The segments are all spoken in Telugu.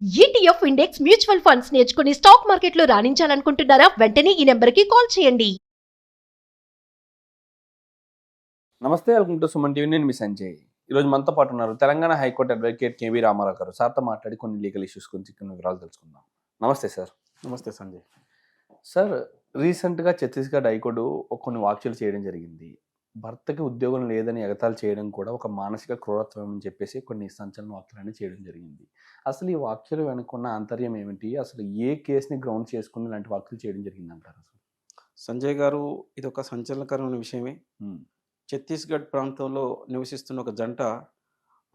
ఈటీఎఫ్ ఇండెక్స్ మ్యూచువల్ ఫండ్స్ నేర్చుకుని స్టాక్ మార్కెట్లో రాణించాలనుకుంటున్నారా? వెంటనే ఈ నెంబర్కి కాల్ చేయండి. నమస్తే, వెల్కమ్ టు సుమన్ టీవీ. నేను మీ సంజయ్. ఈరోజు మనతో పాటు ఉన్నారు Telangana high court advocate KV Ramarao గారు. సార్తో మాట్లాడి కొన్ని లీగల్ ఇష్యూస్ గురించి కొన్ని వివరాలు తెలుసుకుందాం. నమస్తే సార్. నమస్తే సంజయ్. సార్, రీసెంట్గా ఛత్తీస్గఢ్ హైకోర్టు కొన్ని వ్యాఖ్యలు చేయడం జరిగింది. భర్తకి ఉద్యోగం లేదని ఎగతాళి చేయడం కూడా ఒక మానసిక క్రూరత్వం అని చెప్పేసి కొన్ని సంచలన వ్యాఖ్యలన్నీ చేయడం జరిగింది. అసలు ఈ వ్యాఖ్యలు వెనుకున్న ఆంతర్యం ఏమిటి? అసలు ఏ కేసుని గ్రౌండ్ చేసుకుని ఇలాంటి వ్యాఖ్యలు చేయడం జరిగింది అంటారు? సంజయ్ గారు, ఇది ఒక సంచలనకరమైన విషయమే. ఛత్తీస్గఢ్ ప్రాంతంలో నివసిస్తున్న ఒక జంట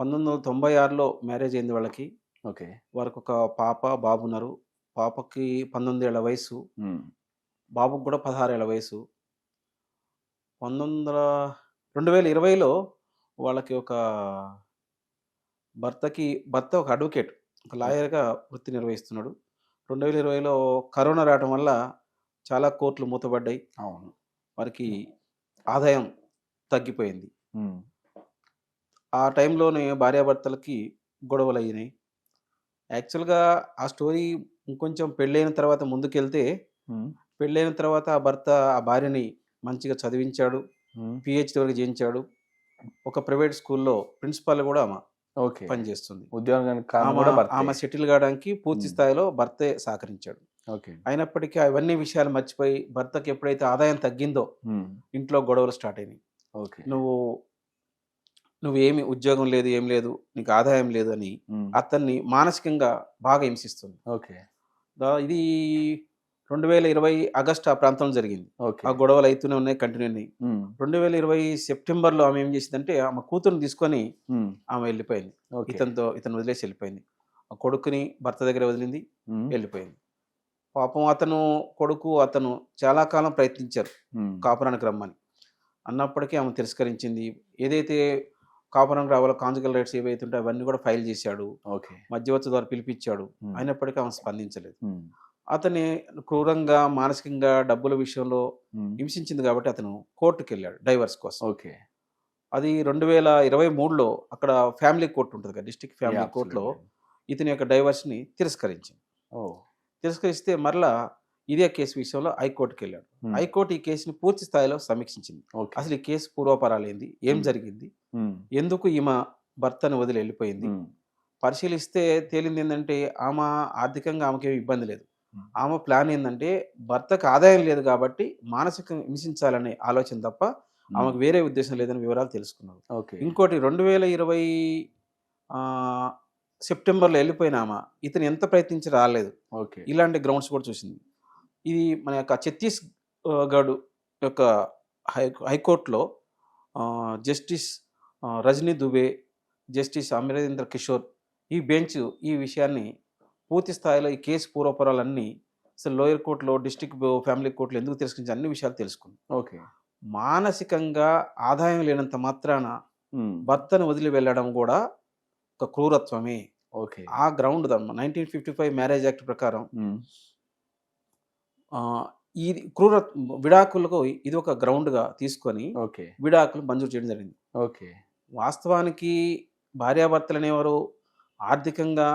1996లో మ్యారేజ్ అయింది వాళ్ళకి. ఓకే. వారికి ఒక పాప, బాబు ఉన్నారు. పాపకి 19 ఏళ్ల వయసు, బాబుకి కూడా 16 ఏళ్ల వయసు. 2020లో వాళ్ళకి భర్త ఒక అడ్వకేట్, ఒక లాయర్గా వృత్తి నిర్వహిస్తున్నాడు. 2020లో కరోనా రావడం వల్ల చాలా కోర్టులు మూతపడ్డాయి. అవును. వారికి ఆదాయం తగ్గిపోయింది. ఆ టైంలోనే భార్యాభర్తలకి గొడవలు అయినాయి. యాక్చువల్గా ఆ స్టోరీ ఇంకొంచెం పెళ్ళైన తర్వాత ముందుకెళ్తే, పెళ్ళైన తర్వాత ఆ భర్త ఆ భార్యని మంచిగా చదివించాడు, పిహెచ్డి వరకు చేయించాడు. ఒక ప్రైవేట్ స్కూల్లో ప్రిన్సిపాల్ కూడా ఆమె పనిచేస్తుంది. ఆమె సెటిల్ కావడానికి పూర్తి స్థాయిలో భర్తే సహకరించాడు. అయినప్పటికీ అవన్నీ విషయాలు మర్చిపోయి భర్తకి ఎప్పుడైతే ఆదాయం తగ్గిందో ఇంట్లో గొడవలు స్టార్ట్ అయినాయి. నువ్వేమి ఉద్యోగం లేదు, ఏం లేదు, నీకు ఆదాయం లేదు అని అతన్ని మానసికంగా బాగా హింసిస్తుంది. ఇది 2020 ఆగస్టు ఆ ప్రాంతంలో జరిగింది. ఆ గొడవలు అవుతూనే ఉన్నాయి, కంటిన్యూ అయినాయి. 2020 సెప్టెంబర్లో ఆమె ఏం చేసిందంటే, ఆమె కూతురుని తీసుకొని ఆమె వెళ్ళిపోయింది. ఇతను వదిలేసి వెళ్ళిపోయింది. ఆ కొడుకుని భర్త దగ్గర వదిలింది, వెళ్ళిపోయింది. పాపం అతను చాలా కాలం ప్రయత్నించారు కాపురానికి రమ్మని. అన్నప్పటికీ ఆమె తిరస్కరించింది. ఏదైతే కాపురానికి రావాలో కాంజుగల్ రైట్స్ ఏవైతే ఉంటాయో అవన్నీ కూడా ఫైల్ చేశాడు. మధ్యవర్తి ద్వారా పిలిపించాడు. అయినప్పటికీ ఆమె స్పందించలేదు. అతన్ని క్రూరంగా మానసికంగా డబ్బుల విషయంలో హింసించింది కాబట్టి అతను కోర్టుకు వెళ్ళాడు డైవర్స్ కోసం. అది 2023లో అక్కడ ఫ్యామిలీ కోర్టు ఉంటుంది కదా, డిస్ట్రిక్ట్ ఫ్యామిలీ కోర్టులో ఇతని యొక్క డైవర్స్ని తిరస్కరించింది. తిరస్కరిస్తే మరలా ఇదే కేసు విషయంలో హైకోర్టుకి వెళ్ళాడు. హైకోర్టు ఈ కేసుని పూర్తి స్థాయిలో సమీక్షించింది. అసలు ఈ కేసు పూర్వపరాలు ఏంది, ఏం జరిగింది, ఎందుకు ఈమె భర్తను వదిలి వెళ్ళిపోయింది పరిశీలిస్తే తేలింది ఏంటంటే, ఆమె ఆర్థికంగా ఆమెకేమి ఇబ్బంది లేదు. ఆమె ప్లాన్ ఏంటంటే, భర్తకు ఆదాయం లేదు కాబట్టి మానసికంగా హింసించాలనే ఆలోచన తప్ప ఆమెకు వేరే ఉద్దేశం లేదని వివరాలు తెలుసుకున్నారు. ఇంకోటి 2020 సెప్టెంబర్లో వెళ్ళిపోయిన ఆమె ఇతను ఎంత ప్రయత్నించి రాలేదు. ఇలాంటి గ్రౌండ్స్ కూడా చూసింది. ఇది మన యొక్క ఛత్తీస్గఢ్ యొక్క హైకోర్టులో జస్టిస్ రజనీ దుబే, జస్టిస్ అమరేంద్ర కిషోర్ ఈ బెంచ్ ఈ విషయాన్ని పూర్తి స్థాయిలో ఈ కేసు పూర్వపరాలన్నీ అసలు లోయర్ కోర్టులో, డిస్ట్రిక్ట్ ఫ్యామిలీ కోర్టులో ఎందుకు తిరస్కరించి అన్ని విషయాలు తెలుసుకుంది. మానసికంగా ఆదాయం లేనంత మాత్రాన భర్తను వదిలి వెళ్ళడం కూడా ఒక క్రూరత్వమే. ఆ గ్రౌండ్ 1955 మ్యారేజ్ యాక్ట్ ప్రకారం ఇది విడాకులకు ఇది ఒక గ్రౌండ్గా తీసుకొని విడాకులు మంజూరు చేయడం జరిగింది. వాస్తవానికి భార్యాభర్తలు అనేవారు ఆర్థికంగా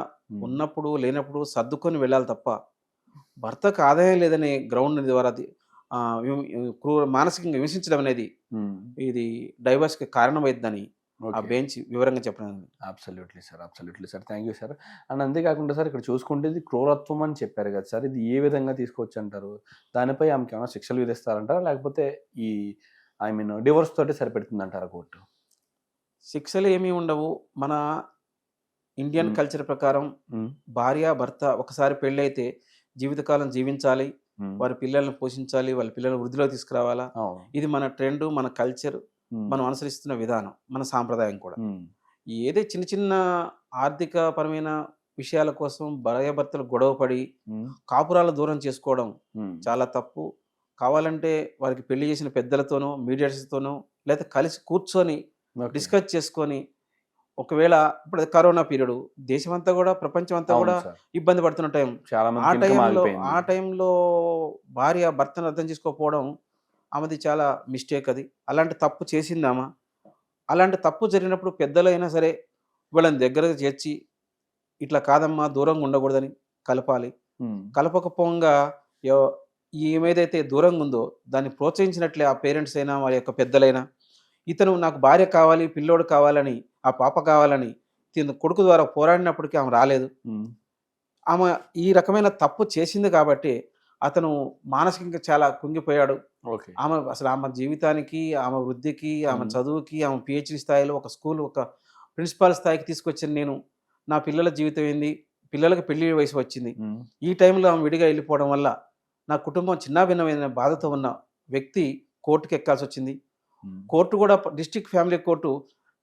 ఉన్నప్పుడు లేనప్పుడు సర్దుకొని వెళ్ళాలి తప్ప భర్తకు ఆదాయం లేదనే గ్రౌండ్ ద్వారా మానసికంగా హింసించడం అనేది ఇది డైవర్స్కి కారణమైందని ఆ బెంచ్ వివరంగా చెప్పడం. Absolutely sir, thank you sir. And అంతేకాకుండా సార్, ఇక్కడ చూసుకుంటే ఇది క్రూరత్వం అని చెప్పారు కదా సార్, ఇది ఏ విధంగా తీసుకోవచ్చు అంటారు? దానిపై ఆమెకి ఏమైనా శిక్షలు విధిస్తారంటారా, లేకపోతే ఈ డివోర్స్ తోటి సరిపెడుతుంది అంటారా కోర్టు? శిక్షలు ఏమీ ఉండవు. మన ఇండియన్ కల్చర్ ప్రకారం భార్య భర్త ఒకసారి పెళ్ళైతే జీవితకాలం జీవించాలి, వారి పిల్లల్ని పోషించాలి, వాళ్ళ పిల్లల్ని వృద్ధిలో తీసుకురావాలా. ఇది మన ట్రెండ్, మన కల్చర్, మనం అనుసరిస్తున్న విధానం, మన సాంప్రదాయం కూడా. ఏదే చిన్న చిన్న ఆర్థిక పరమైన విషయాల కోసం భార్యాభర్తలు గొడవపడి కాపురాల దూరం చేసుకోవడం చాలా తప్పు. కావాలంటే వారికి పెళ్లి చేసిన పెద్దలతోనో, మీడియేటర్స్తోనో, లేదా కలిసి కూర్చొని డిస్కస్ చేసుకొని, ఒకవేళ ఇప్పుడు కరోనా పీరియడ్, దేశమంతా కూడా ప్రపంచం అంతా కూడా ఇబ్బంది పడుతున్న టైం, ఆ టైంలో భార్య భర్తను అర్థం చేసుకోకపోవడం ఆమెది చాలా మిస్టేక్. అది అలాంటి తప్పు చేసిందామా? అలాంటి తప్పు జరిగినప్పుడు పెద్దలైనా సరే వీళ్ళని దగ్గరకు చేర్చి ఇట్లా కాదమ్మా దూరంగా ఉండకూడదని కలపాలి. కలపకపోగా ఏమైతే దూరంగా ఉందో దాన్ని ప్రోత్సహించినట్లే ఆ పేరెంట్స్ అయినా వాళ్ళ యొక్క పెద్దలైనా, ఇతను నాకు భార్య కావాలి, పిల్లోడు కావాలని, ఆ పాప కావాలని కొడుకు ద్వారా పోరాడినప్పటికీ ఆమె రాలేదు. ఆమె ఈ రకమైన తప్పు చేసింది కాబట్టి అతను మానసికంగా చాలా కుంగిపోయాడు. ఆమె జీవితానికి, ఆమె వృద్ధికి, ఆమె చదువుకి, ఆమె పిహెచ్డి స్థాయిలో ఒక స్కూల్ ఒక ప్రిన్సిపాల్ స్థాయికి తీసుకొచ్చిన నేను, నా పిల్లల జీవితం ఏంది, పిల్లలకు పెళ్లి వయసు వచ్చింది, ఈ టైంలో ఆమె విడిగా వెళ్ళిపోవడం వల్ల నా కుటుంబం చిన్నాభిన్నమైన బాధతో ఉన్న వ్యక్తి కోర్టుకి ఎక్కాల్సి వచ్చింది. కోర్టు కూడా డిస్ట్రిక్ట్ ఫ్యామిలీ కోర్టు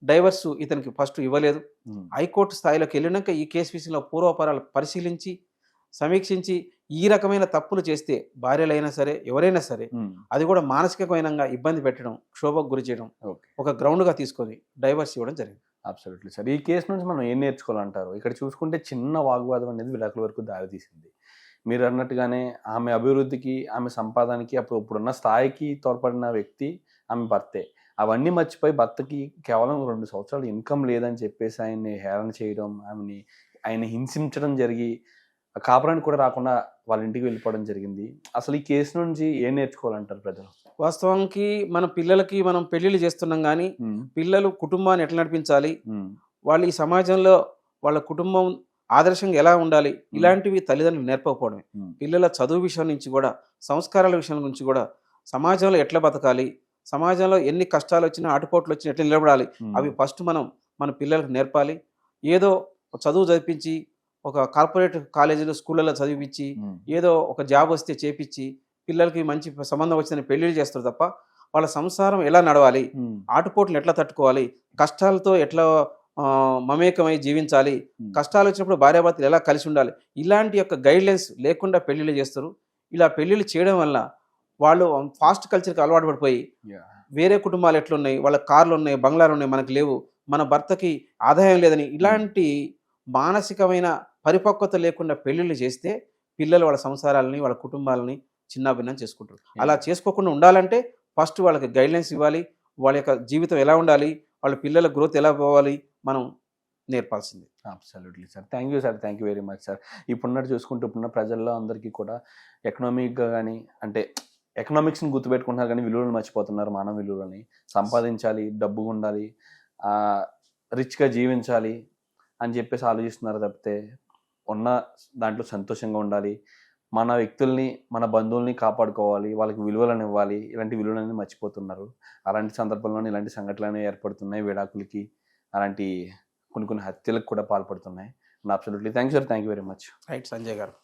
డైవర్స్ ఇతనికి ఫస్ట్ ఇవ్వలేదు. హైకోర్టు స్థాయిలోకి వెళ్ళినాక ఈ కేసు విషయంలో పూర్వపరాలు పరిశీలించి సమీక్షించి ఈ రకమైన తప్పులు చేస్తే భార్యలైనా సరే ఎవరైనా సరే అది కూడా మానసికమైన ఇబ్బంది పెట్టడం, క్షోభకు గురి చేయడం ఒక గ్రౌండ్గా తీసుకొని డైవర్స్ ఇవ్వడం జరిగింది. Absolutely sir. ఈ కేసు నుంచి మనం ఏం నేర్చుకోవాలంటారు? ఇక్కడ చూసుకుంటే చిన్న వాగ్వాదం అనేది విడాకుల వరకు దారితీసింది. మీరు అన్నట్టుగానే ఆమె అభివృద్ధికి, ఆమె సంపాదనకి, ఇప్పుడున్న స్థాయికి తోడ్పడిన వ్యక్తి ఆమె భర్తే. అవన్నీ మర్చిపోయి భర్తకి కేవలం 2 సంవత్సరాలు ఇన్కమ్ లేదని చెప్పేసి ఆయన్ని హేళన చేయడం, ఆయన హింసించడం జరిగి కాపురానికి కూడా రాకుండా వాళ్ళ ఇంటికి వెళ్ళిపోవడం జరిగింది. అసలు ఈ కేసు నుంచి ఏం నేర్చుకోవాలంటారు ప్రజలు? వాస్తవానికి మన పిల్లలకి మనం పెళ్లిళ్ళు చేస్తున్నాం కానీ పిల్లలు కుటుంబాన్ని ఎట్లా నడిపించాలి, వాళ్ళు ఈ సమాజంలో వాళ్ళ కుటుంబం ఆదర్శంగా ఎలా ఉండాలి, ఇలాంటివి తల్లిదండ్రులు నేర్పకపోవడమే. పిల్లల చదువు విషయం నుంచి కూడా, సంస్కారాల విషయం నుంచి కూడా, సమాజంలో ఎట్లా బతకాలి, సమాజంలో ఎన్ని కష్టాలు వచ్చినా ఆటుపోట్లు వచ్చినా ఎట్లా నిలబడాలి, అవి ఫస్ట్ మన పిల్లలకు నేర్పాలి. ఏదో చదువు చదివించి ఒక కార్పొరేట్ కాలేజీలో స్కూళ్ళలో చదివించి ఏదో ఒక జాబ్ వస్తే చేపించి పిల్లలకి మంచి సంబంధం వచ్చిందని పెళ్లిళ్ళు చేస్తారు తప్ప వాళ్ళ సంసారం ఎలా నడవాలి, ఆటుపోట్లను ఎట్లా తట్టుకోవాలి, కష్టాలతో ఎట్లా మమేకమై జీవించాలి, కష్టాలు వచ్చినప్పుడు భార్యాభర్తలు ఎలా కలిసి ఉండాలి, ఇలాంటి యొక్క గైడ్లైన్స్ లేకుండా పెళ్లిళ్ళు చేస్తారు. ఇలా పెళ్లిళ్ళు చేయడం వల్ల వాళ్ళు ఫాస్ట్ కల్చర్కి అలవాటు పడిపోయి వేరే కుటుంబాలు ఎట్లున్నాయి, వాళ్ళ కార్లు ఉన్నాయి, బంగ్లాలు ఉన్నాయి, మనకు లేవు, మన భర్తకి ఆదాయం లేదని ఇలాంటి మానసికమైన పరిపక్వత లేకుండా పెళ్లిళ్ళు చేస్తే పిల్లలు వాళ్ళ సంసారాలని, వాళ్ళ కుటుంబాలని చిన్నాభిన్నం చేసుకుంటారు. అలా చేసుకోకుండా ఉండాలంటే ఫస్ట్ వాళ్ళకి గైడ్లైన్స్ ఇవ్వాలి. వాళ్ళ యొక్క జీవితం ఎలా ఉండాలి, వాళ్ళ పిల్లల గ్రోత్ ఎలా పోవాలి మనం నేర్పాల్సింది. Absolutely sir. Thank you sir. Thank you very much sir. ఇప్పుడున్నట్టు చూసుకుంటూ ఇప్పుడున్న ప్రజల్లో అందరికీ కూడా ఎకనామిక్గా కానీ, అంటే ఎకనామిక్స్ని గుర్తుపెట్టుకుంటున్నారు కానీ విలువలను మర్చిపోతున్నారు. మానవ విలువలని సంపాదించాలి, డబ్బుగా ఉండాలి, రిచ్గా జీవించాలి అని చెప్పేసి ఆలోచిస్తున్నారు తప్పితే ఉన్న దాంట్లో సంతోషంగా ఉండాలి, మన వ్యక్తుల్ని, మన బంధువుల్ని కాపాడుకోవాలి, వాళ్ళకి విలువలను ఇవ్వాలి, ఇలాంటి విలువలన్నీ మర్చిపోతున్నారు. అలాంటి సందర్భంలోనే ఇలాంటి సంఘటనలు ఏర్పడుతున్నాయి. విడాకులకి, అలాంటి కొన్ని హత్యలకు కూడా పాల్పడుతున్నాయి. Absolutely thank you sir. Thank you very much. Right Sanjay గారు.